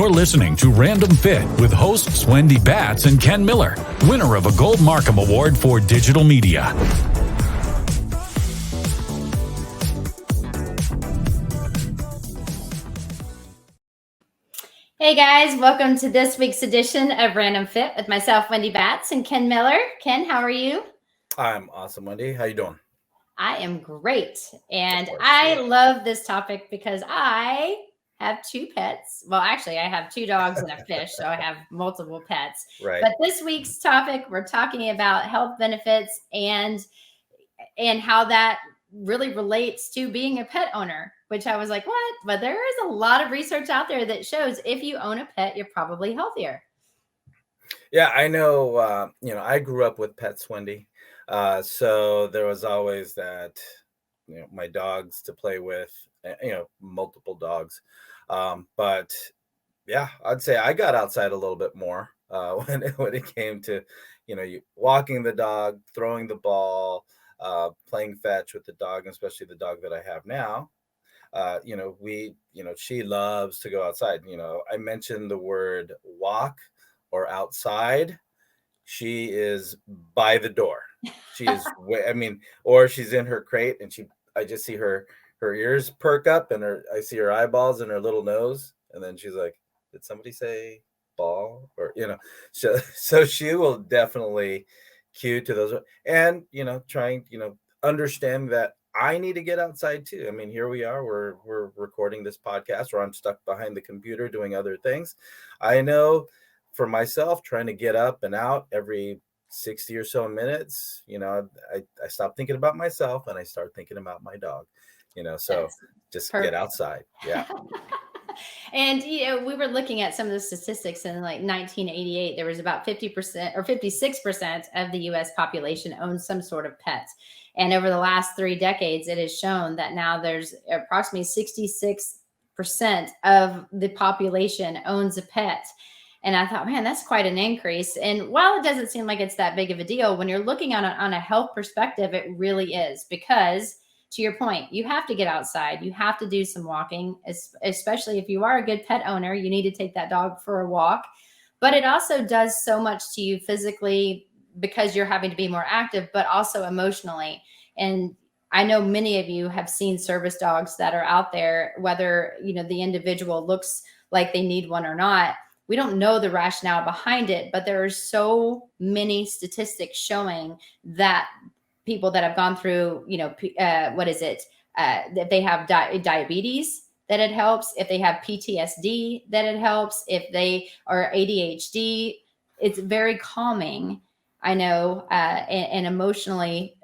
You're listening to Random Fit with hosts Wendy Batts and Ken Miller, winner of a Gold Markham Award for Digital Media. Hey guys, welcome to this week's edition of Random Fit with myself, Wendy Batts, and Ken Miller. Ken, how are you? I'm awesome, Wendy. How you doing? I am great. And I love this topic because I have two pets. Well, actually, I have two dogs and a fish, so I have multiple pets. Right. But this week's topic, we're talking about health benefits and how that really relates to being a pet owner, which I was like, what? But there is a lot of research out there that shows if you own a pet, you're probably healthier. Yeah, I know. I grew up with pets, Wendy. So there was always that, my dogs to play with, multiple dogs. But yeah, I'd say I got outside a little bit more when it came to, you walking the dog, throwing the ball, playing fetch with the dog, and especially the dog that I have now. She loves to go outside. I mentioned the word walk or outside. She is by the door. She is, or she's in her crate and I just see her ears perk up and I see her eyeballs and her little nose. And then she's like, did somebody say ball? Or, so she will definitely cue to those and, trying, understand that I need to get outside too. I mean, here we are, we're recording this podcast where I'm stuck behind the computer doing other things. I know for myself, trying to get up and out every 60 or so minutes, I stop thinking about myself and I start thinking about my dog, so That's just perfect. Get outside. Yeah. And, we were looking at some of the statistics in like 1988, there was about 50% or 56% of the US population owned some sort of pet. And over the last 3 decades, it has shown that now there's approximately 66% of the population owns a pet. And I thought, man, that's quite an increase. And while it doesn't seem like it's that big of a deal, when you're looking on a health perspective, it really is, because to your point, you have to get outside. You have to do some walking, especially if you are a good pet owner. You need to take that dog for a walk. But it also does so much to you physically because you're having to be more active, but also emotionally. And I know many of you have seen service dogs that are out there, whether, the individual looks like they need one or not. We don't know the rationale behind it, but there are so many statistics showing that people that have gone through, if they have diabetes, that it helps. If they have PTSD, that it helps. If they are ADHD, it's very calming, I know, and emotionally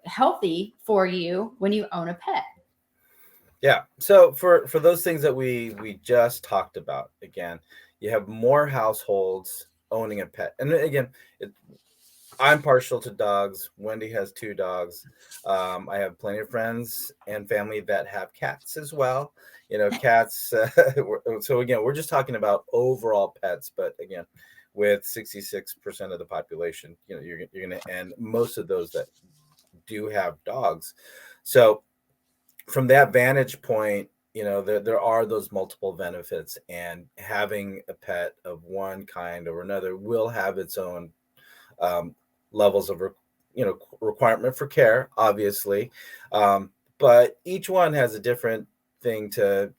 healthy for you when you own a pet. Yeah. So for those things that we just talked about, again, you have more households owning a pet. And again, I'm partial to dogs. Wendy has 2 dogs. I have plenty of friends and family that have cats as well. Cats. So again, we're just talking about overall pets, but again, with 66% of the population, you're going to, and most of those that do have dogs. So from that vantage point, there are those multiple benefits, and having a pet of one kind or another will have its own levels of requirement for care, obviously, but each one has a different thing to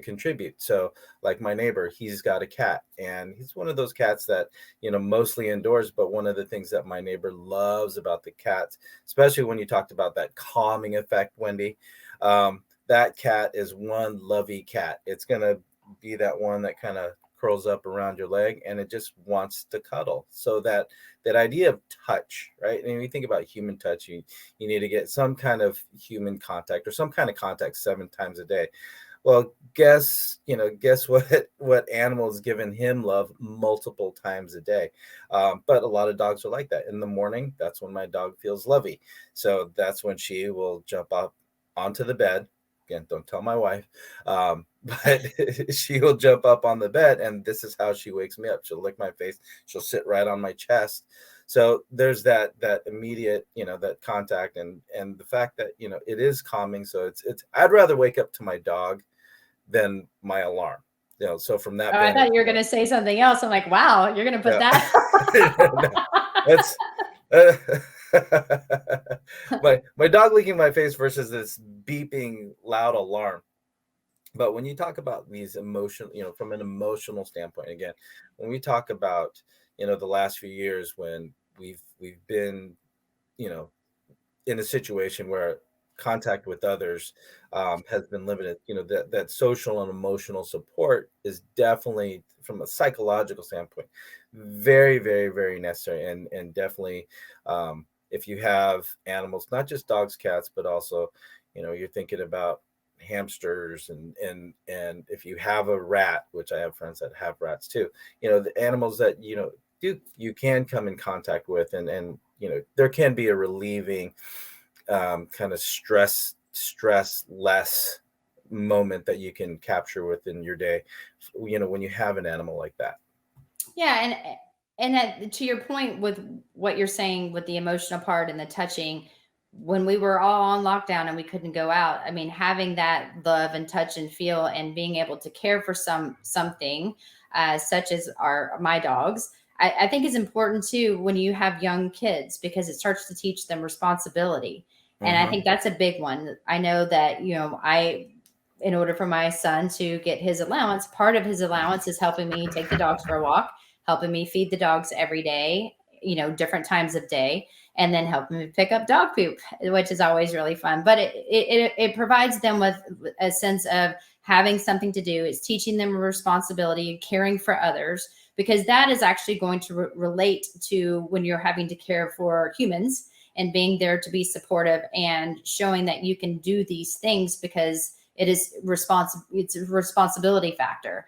contribute. So like my neighbor, he's got a cat, and he's one of those cats that mostly indoors. But one of the things that my neighbor loves about the cats, especially when you talked about that calming effect, Wendy, that cat is one lovey cat. It's gonna be that one that kind of curls up around your leg and it just wants to cuddle. So that idea of touch, right? And when you think about human touch, you need to get some kind of human contact or some kind of contact 7 times a day. Well, guess what animal is giving him love multiple times a day? But a lot of dogs are like that. In the morning, that's when my dog feels lovey. So that's when she will jump up onto the bed. Again, don't tell my wife. But she will jump up on the bed, and this is how she wakes me up. She'll lick my face. She'll sit right on my chest. So there's that immediate, that contact, and the fact that, it is calming. So it's I'd rather wake up to my dog than my alarm. So from that Oh, I thought vantage you were going point, to say something else. I'm like, wow, you're going to put yeah. that. No, that's uh, my dog licking my face versus this beeping loud alarm. But when you talk about these emotion, from an emotional standpoint, again, when we talk about, the last few years when we've been, you know, in a situation where contact with others has been limited, that social and emotional support is definitely, from a psychological standpoint, very, very, very necessary, and definitely, if you have animals, not just dogs, cats, but also, you're thinking about hamsters, and if you have a rat, which I have friends that have rats too, the animals that you can come in contact with, and there can be a relieving kind of stress less moment that you can capture within your day, when you have an animal like that. Yeah, to your point with what you're saying with the emotional part and the touching, when we were all on lockdown and we couldn't go out, I mean, having that love and touch and feel and being able to care for something, such as my dogs, I think is important too when you have young kids, because it starts to teach them responsibility. And I Mm-hmm. think that's a big one. I know that, in order for my son to get his allowance, part of his allowance is helping me take the dogs for a walk, helping me feed the dogs every day, different times of day, and then helping me pick up dog poop, which is always really fun. But it provides them with a sense of having something to do. It's teaching them responsibility, caring for others, because that is actually going to relate to when you're having to care for humans and being there to be supportive and showing that you can do these things because it's a responsibility factor.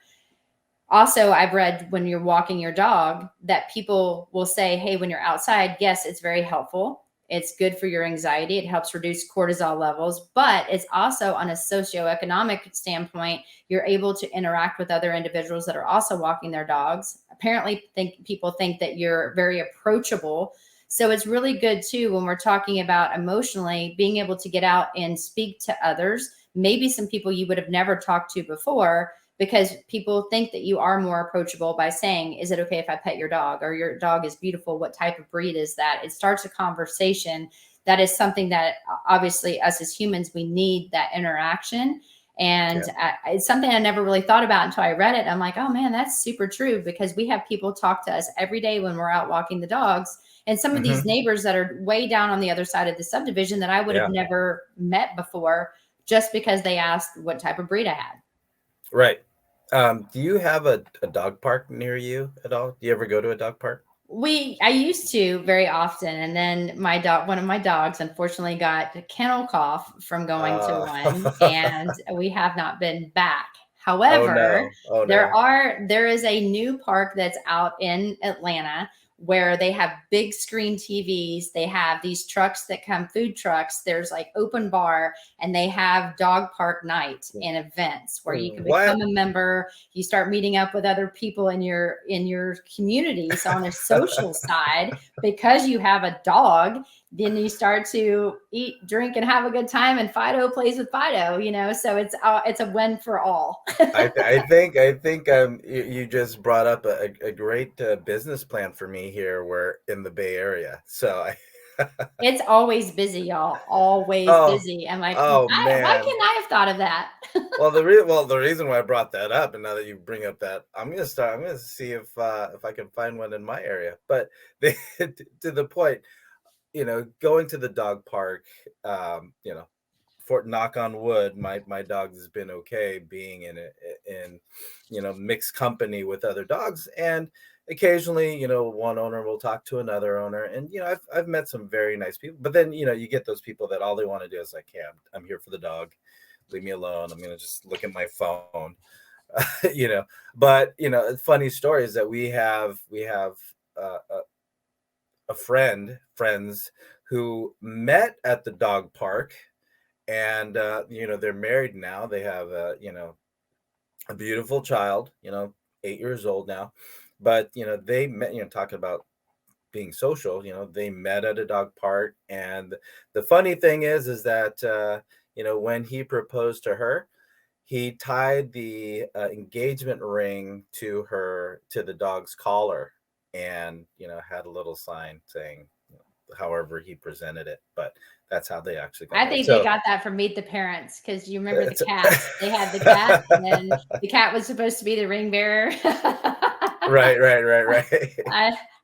Also, I've read when you're walking your dog that people will say, hey, when you're outside, yes, it's very helpful. It's good for your anxiety. It helps reduce cortisol levels, but it's also on a socioeconomic standpoint, you're able to interact with other individuals that are also walking their dogs. Apparently, people think that you're very approachable. So it's really good too when we're talking about emotionally being able to get out and speak to others, maybe some people you would have never talked to before, because people think that you are more approachable by saying, is it okay if I pet your dog? Or your dog is beautiful. What type of breed is that? It starts a conversation. That is something that obviously us as humans, we need that interaction. And Yeah. it's something I never really thought about until I read it. I'm like, oh man, that's super true, because we have people talk to us every day when we're out walking the dogs. And some of these Mm-hmm. neighbors that are way down on the other side of the subdivision that I would have Yeah. never met before, just because they asked what type of breed I had. Right. Do you have a dog park near you at all? Do you ever go to a dog park? I used to very often, and then one of my dogs, unfortunately got kennel cough from going to Uh, one, and we have not been back. oh However, no. Oh no. there is a new park that's out in Atlanta where they have big screen TVs. They have these trucks that come, food trucks. There's like open bar, and they have dog park night and events where you can What? become a member. You start meeting up with other people in your community. So on a social side, because you have a dog, then you start to eat, drink, and have a good time. And Fido plays with Fido, so it's a win for all. I think you just brought up a great business plan for me here. We're in the Bay Area, so It's always busy, y'all. Always oh busy. I'm like, oh why man. couldn't I have thought of that? The reason why I brought that up, and now that you bring up that, I'm gonna see if I can find one in my area. But to the point, going to the dog park, for knock on wood, my dog has been okay being in mixed company with other dogs, and occasionally, one owner will talk to another owner, and I've met some very nice people, but then you get those people that all they want to do is like, yeah, I'm here for the dog, leave me alone, I'm gonna just look at my phone. you know but funny story is that we have a friends who met at the dog park, and they're married now. They have a beautiful child, 8 years old now, but they met, talking about being social, they met at a dog park. And the funny thing is that when he proposed to her, he tied the engagement ring to the dog's collar, and had a little sign saying, however he presented it, but that's how they actually got I married. think they So got that from Meet the Parents, because you remember the it's cats. They had the cat, and then the cat was supposed to be the ring bearer. right.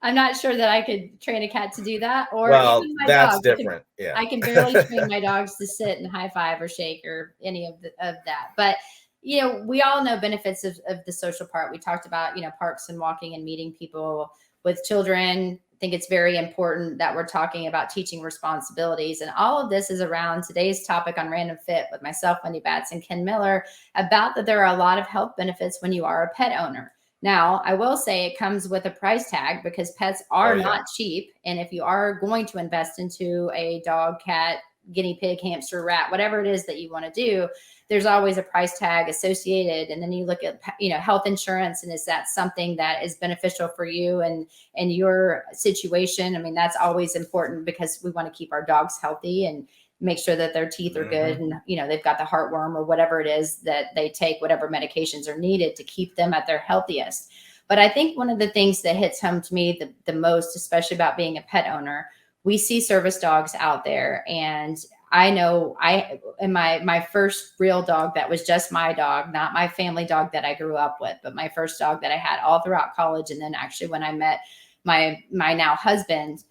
I'm not sure that I could train a cat to do that, or Well, even my that's dog. different. Yeah. I can barely train my dogs to sit and high five or shake or any of that. But we all know benefits of the social part. We talked about parks and walking and meeting people with children. I think it's very important that we're talking about teaching responsibilities, and all of this is around today's topic on Random Fit with myself, Wendy Batts, and Ken Miller, about that there are a lot of health benefits when you are a pet owner. Now, I will say it comes with a price tag, because pets are not cheap. And if you are going to invest into a dog, cat, guinea pig, hamster, rat, whatever it is that you want to do, there's always a price tag associated. And then you look at, health insurance, and is that something that is beneficial for you and your situation? I mean, that's always important, because we want to keep our dogs healthy and make sure that their teeth are good, and they've got the heartworm or whatever it is that they take, whatever medications are needed to keep them at their healthiest. But I think one of the things that hits home to me the most, especially about being a pet owner, we see service dogs out there, and I know my first real dog that was just my dog, not my family dog that I grew up with, but my first dog that I had all throughout college, and then actually when I met my now husband,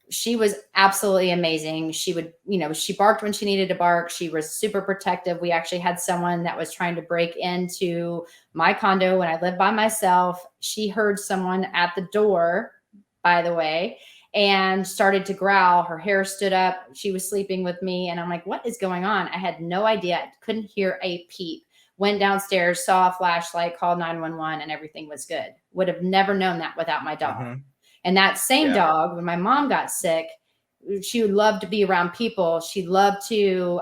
she was absolutely amazing. She would, she barked when she needed to bark. She was super protective. We actually had someone that was trying to break into my condo when I lived by myself. She heard someone at the door, by the way, and started to growl. Her hair stood up. She was sleeping with me. And I'm like, what is going on? I had no idea. I couldn't hear a peep. Went downstairs, saw a flashlight, called 911, and everything was good. Would have never known that without my dog. And that same dog, when my mom got sick, she would love to be around people. She loved to,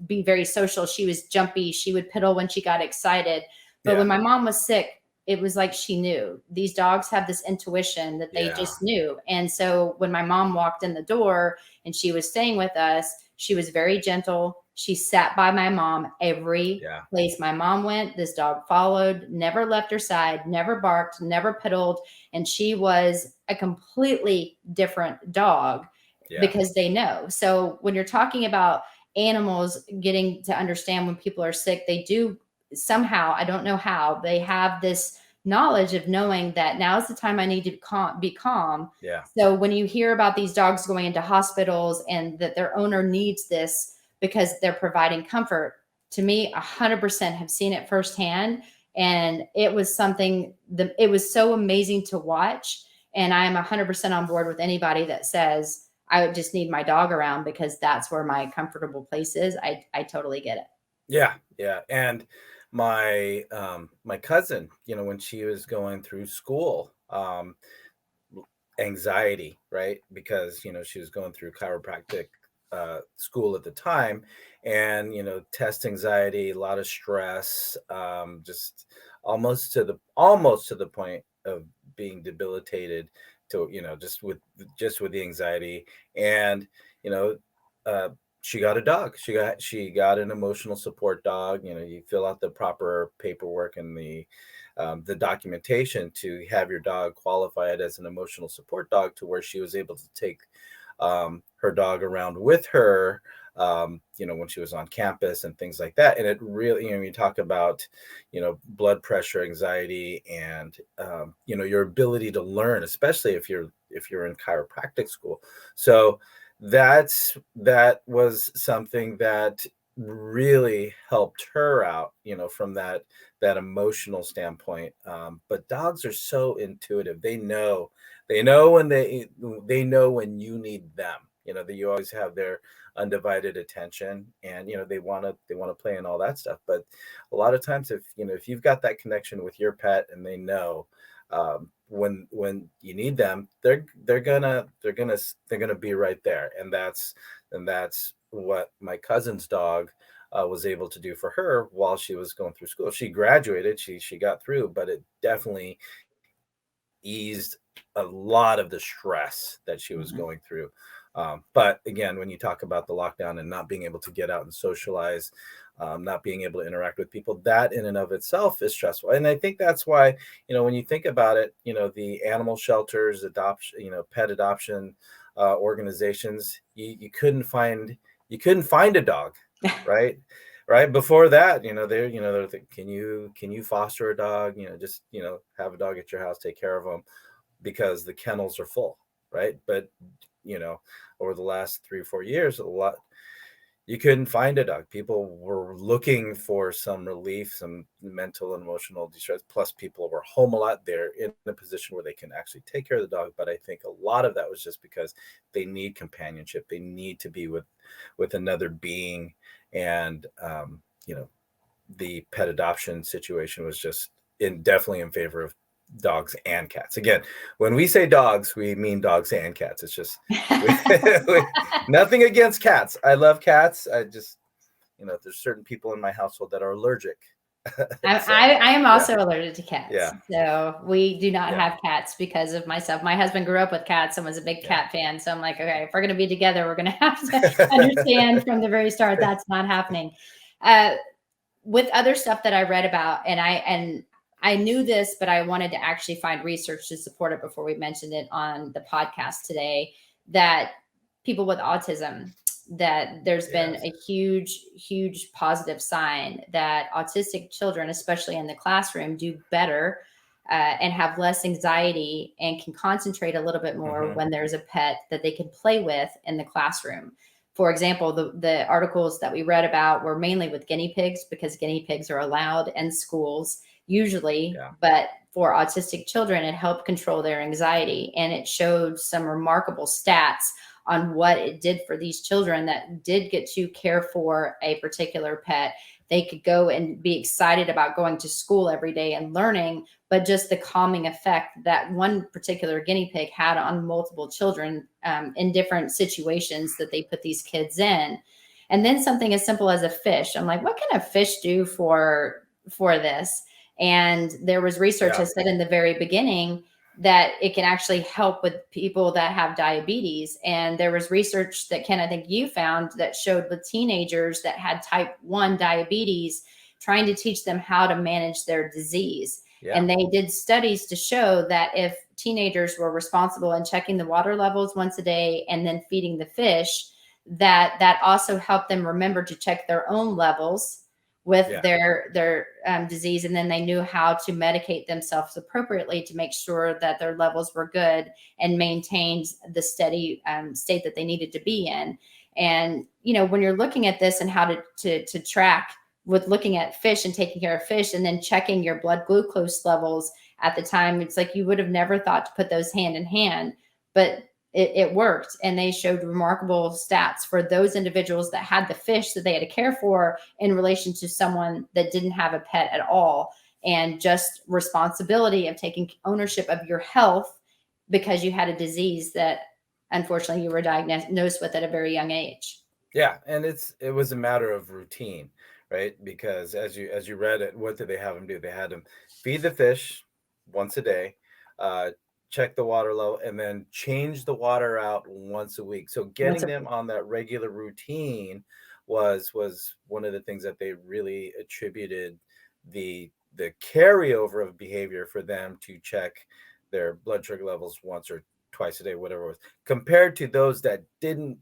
be very social. She was jumpy. She would piddle when she got excited. But when my mom was sick, it was like she knew. These dogs have this intuition that they just knew. And so when my mom walked in the door and she was staying with us, she was very gentle. She sat by my mom every place my mom went. This dog followed, never left her side, never barked, never piddled. And she was a completely different dog because they know. So when you're talking about animals getting to understand when people are sick, they do somehow, I don't know how, they have this knowledge of knowing that now's the time I need to be calm. Yeah. So when you hear about these dogs going into hospitals and that their owner needs this because they're providing comfort, to me, 100% have seen it firsthand. And it was something it was so amazing to watch. And I'm 100% on board with anybody that says, I would just need my dog around because that's where my comfortable place is. I totally get it. Yeah. And my my cousin, when she was going through school, anxiety, right? Because she was going through chiropractic school at the time, and test anxiety, a lot of stress, just almost to the point of being debilitated, to just with the anxiety. And uh, she got a dog. She got an emotional support dog. You fill out the proper paperwork and the documentation to have your dog qualified as an emotional support dog, to where she was able to take her dog around with her, when she was on campus and things like that. And it really, you talk about, blood pressure, anxiety, and, your ability to learn, especially if you're in chiropractic school. So that was something that really helped her out, from that emotional standpoint. But dogs are so intuitive. They know when they know when you need them, that you always have their undivided attention, and they want to play and all that stuff. But a lot of times, if you've got that connection with your pet, and they know when you need them, they're gonna be right there. And that's what my cousin's dog was able to do for her while she was going through school. She graduated, she got through, but it definitely eased a lot of the stress that she was going through But again, when you talk about the lockdown and not being able to get out and socialize, not being able to interact with people, that in and of itself is stressful. And I think that's why, when you think about it, the animal shelters, adoption, pet adoption organizations, you couldn't find a dog, right? Right before that, they're thinking, can you foster a dog? Just have a dog at your house, take care of them, because the kennels are full, right? But over the last 3 or 4 years, you couldn't find a dog. People were looking for some relief, some mental and emotional distress. Plus, people were home a lot. They're in a position where they can actually take care of the dog. But I think a lot of that was just because they need companionship. They need to be with another being. And the pet adoption situation was just definitely in favor of dogs and cats. Again, when we say dogs, we mean dogs and cats. It's just nothing against cats. I love cats. I just, there's certain people in my household that are allergic. I am also allergic to cats. Yeah. So we do not have cats because of myself. My husband grew up with cats and was a big cat fan. So I'm like, okay, if we're going to be together, we're going to have to understand from the very start that's not happening. With other stuff that I read about, and I knew this, but I wanted to actually find research to support it before we mentioned it on the podcast today, that people with autism, that there's been a huge positive sign that autistic children, especially in the classroom, do better and have less anxiety and can concentrate a little bit more when there's a pet that they can play with in the classroom. For example, the articles that we read about were mainly with guinea pigs, because guinea pigs are allowed in schools usually, but for autistic children, it helped control their anxiety. And it showed some remarkable stats on what it did for these children that did get to care for a particular pet. They could go and be excited about going to school every day and learning, but just the calming effect that one particular guinea pig had on multiple children in different situations that they put these kids in. And then something as simple as a fish. I'm like, what can a fish do for this? And there was research, I said in the very beginning, that it can actually help with people that have diabetes. And there was research that, Ken, I think you found, that showed with teenagers that had type 1 diabetes, trying to teach them how to manage their disease. And they did studies to show that if teenagers were responsible in checking the water levels once a day and then feeding the fish, that also helped them remember to check their own levels with their disease. And then they knew how to medicate themselves appropriately to make sure that their levels were good and maintained the steady state that they needed to be in. And, when you're looking at this and how to track with looking at fish and taking care of fish and then checking your blood glucose levels at the time, it's like you would have never thought to put those hand in hand, but it worked. And they showed remarkable stats for those individuals that had the fish that they had to care for in relation to someone that didn't have a pet at all. And just responsibility of taking ownership of your health because you had a disease that unfortunately you were diagnosed with at a very young age. Yeah. And it was a matter of routine, right? Because as you read it, what did they have them do? They had them feed the fish once a day, check the water level, and then change the water out once a week. So getting them on that regular routine was one of the things that they really attributed the carryover of behavior for them to check their blood sugar levels once or twice a day, whatever it was, compared to those that did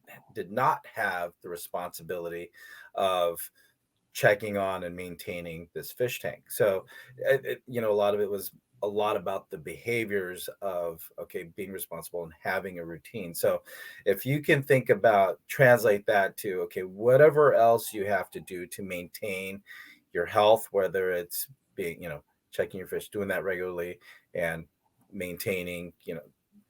not have the responsibility of checking on and maintaining this fish tank. So, a lot of it was a lot about the behaviors of, being responsible and having a routine. So if you can think about, translate that to, whatever else you have to do to maintain your health, whether it's being, checking your fish, doing that regularly and maintaining,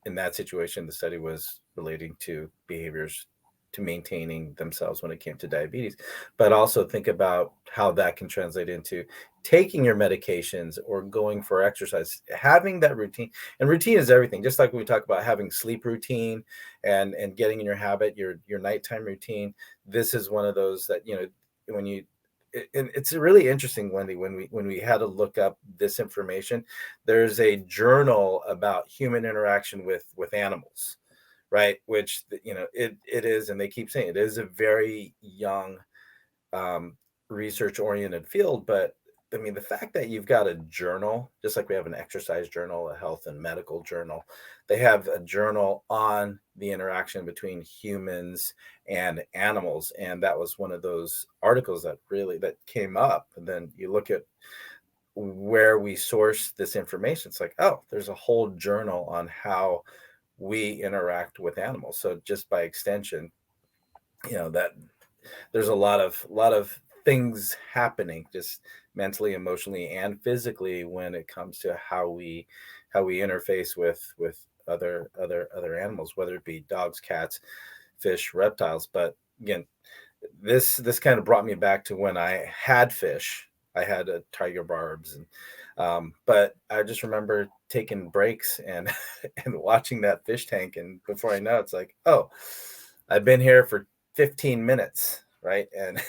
in that situation, the study was relating to behaviors to maintaining themselves when it came to diabetes, but also think about how that can translate into taking your medications or going for exercise, having that routine. And routine is everything. Just like we talk about having sleep routine and getting in your habit, your nighttime routine. This is one of those that, and it's really interesting, Wendy, when we had to look up this information, there's a journal about human interaction with animals, right? Which, it is, and they keep saying it is a very young, research oriented field. But I mean, the fact that you've got a journal, just like we have an exercise journal, a health and medical journal, they have a journal on the interaction between humans and animals. And that was one of those articles that came up. And then you look at where we source this information. It's like, oh, there's a whole journal on how we interact with animals. So just by extension, that there's a lot of things happening just mentally, emotionally, and physically when it comes to how we interface with other animals, whether it be dogs, cats, fish, reptiles. But again, this kind of brought me back to when I had fish. I had a tiger barbs, and but I just remember taking breaks and and watching that fish tank, and before I know it, it's like, oh, I've been here for 15 minutes, right? And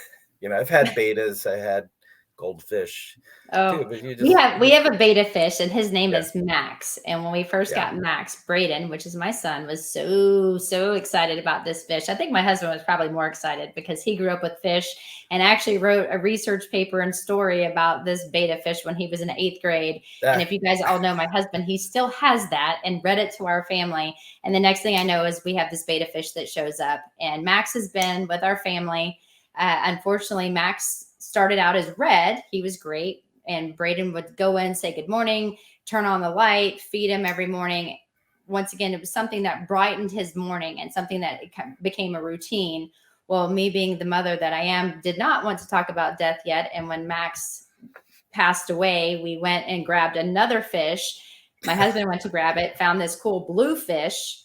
I've had betas, I had goldfish too, Oh, but you we just have we have a beta fish, and his name yeah, is Max. And when we first yeah, got Max, Braden, which is my son, was so excited about this fish. I think my husband was probably more excited because he grew up with fish and actually wrote a research paper and story about this beta fish when he was in 8th grade. And ah, if you guys all know my husband, he still has that and read it to our family. And the next thing I know is we have this beta fish that shows up, and Max has been with our family. Unfortunately, Max started out as red. He was great. And Braden would go in, say good morning, turn on the light, feed him every morning. Once again, it was something that brightened his morning and something that became a routine. Well, me being the mother that I am, did not want to talk about death yet. And when Max passed away, we went and grabbed another fish. My husband went to grab it, found this cool blue fish,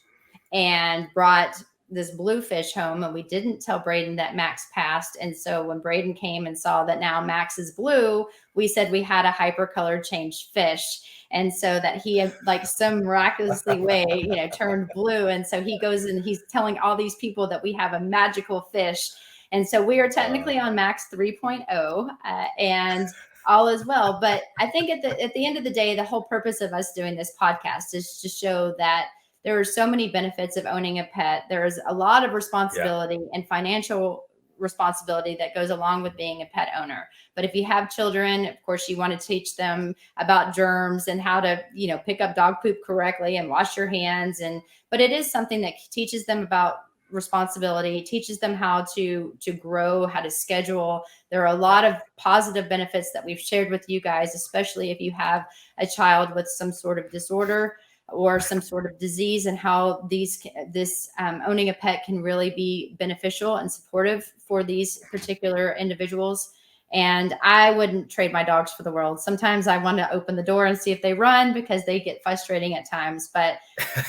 and brought this blue fish home. And we didn't tell Braden that Max passed. And so when Braden came and saw that now Max is blue, we said we had a hypercolor changed fish. And so that he had, like, some miraculously way, turned blue. And so he goes and he's telling all these people that we have a magical fish. And so we are technically on Max 3.0, and all is well. But I think at the end of the day, the whole purpose of us doing this podcast is to show that there are so many benefits of owning a pet. There's a lot of yeah, responsibility and financial responsibility that goes along with being a pet owner. But if you have children, of course, you want to teach them about germs and how to, pick up dog poop correctly and wash your hands. But it is something that teaches them about responsibility, teaches them how to grow, how to schedule. There are a lot of positive benefits that we've shared with you guys, especially if you have a child with some sort of disorder or some sort of disease, and how this owning a pet can really be beneficial and supportive for these particular individuals. And I wouldn't trade my dogs for the world. Sometimes I want to open the door and see if they run because they get frustrating at times. But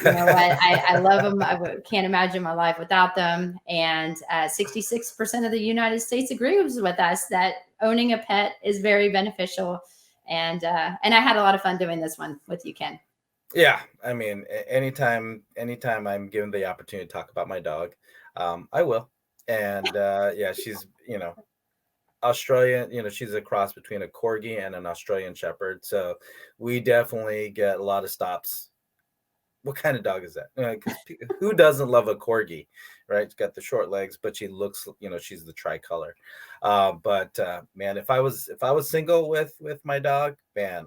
you know what? I love them. Can't imagine my life without them. And 66% of the United States agrees with us that owning a pet is very beneficial. And I had a lot of fun doing this one with you, Ken. yeah. I mean, anytime I'm given the opportunity to talk about my dog, I will. And yeah, she's Australian, she's a cross between a corgi and an Australian shepherd. So we definitely get a lot of stops. What kind of dog is that? Because who doesn't love a corgi, right? It's got the short legs, but she looks, she's the tricolor. But man, if I was single with my dog, man,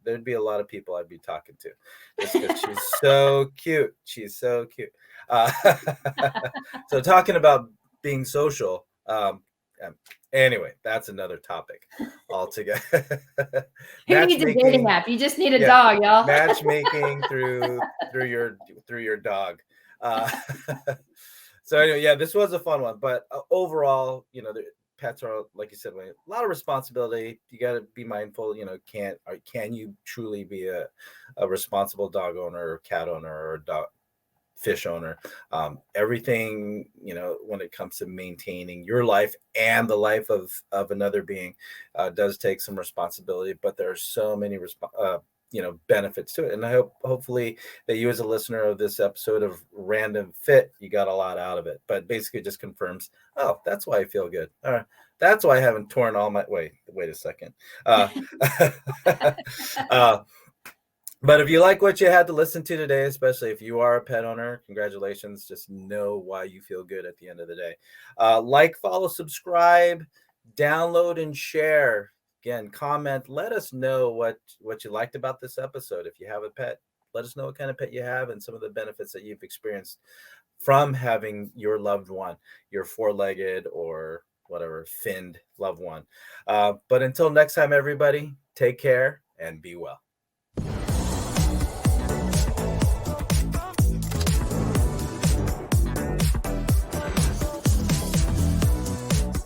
there'd be a lot of people I'd be talking to, just because she's so cute. She's so cute. Uh, so talking about being social. Anyway, that's another topic altogether. Who needs a dating Matchmaking, app? You just need a yeah, dog, y'all. matchmaking through your dog. Uh, so anyway, yeah, this was a fun one, but overall, the pets are, like you said, a lot of responsibility. You got to be mindful. Can you truly be a responsible dog owner or cat owner or dog fish owner? Everything, when it comes to maintaining your life and the life of another being, does take some responsibility, but there are so many benefits to it. And I hopefully that you, as a listener of this episode of Random Fit, you got a lot out of it. But basically just confirms, oh, that's why I feel good. That's why I haven't torn all my wait a second. uh, But if you like what you had to listen to today, especially if you are a pet owner, congratulations. Just know why you feel good at the end of the day. Like, follow, subscribe, download, and share. Again, comment. Let us know what you liked about this episode. If you have a pet, let us know what kind of pet you have and some of the benefits that you've experienced from having your loved one, your four-legged or whatever finned loved one. But until next time, everybody, take care and be well.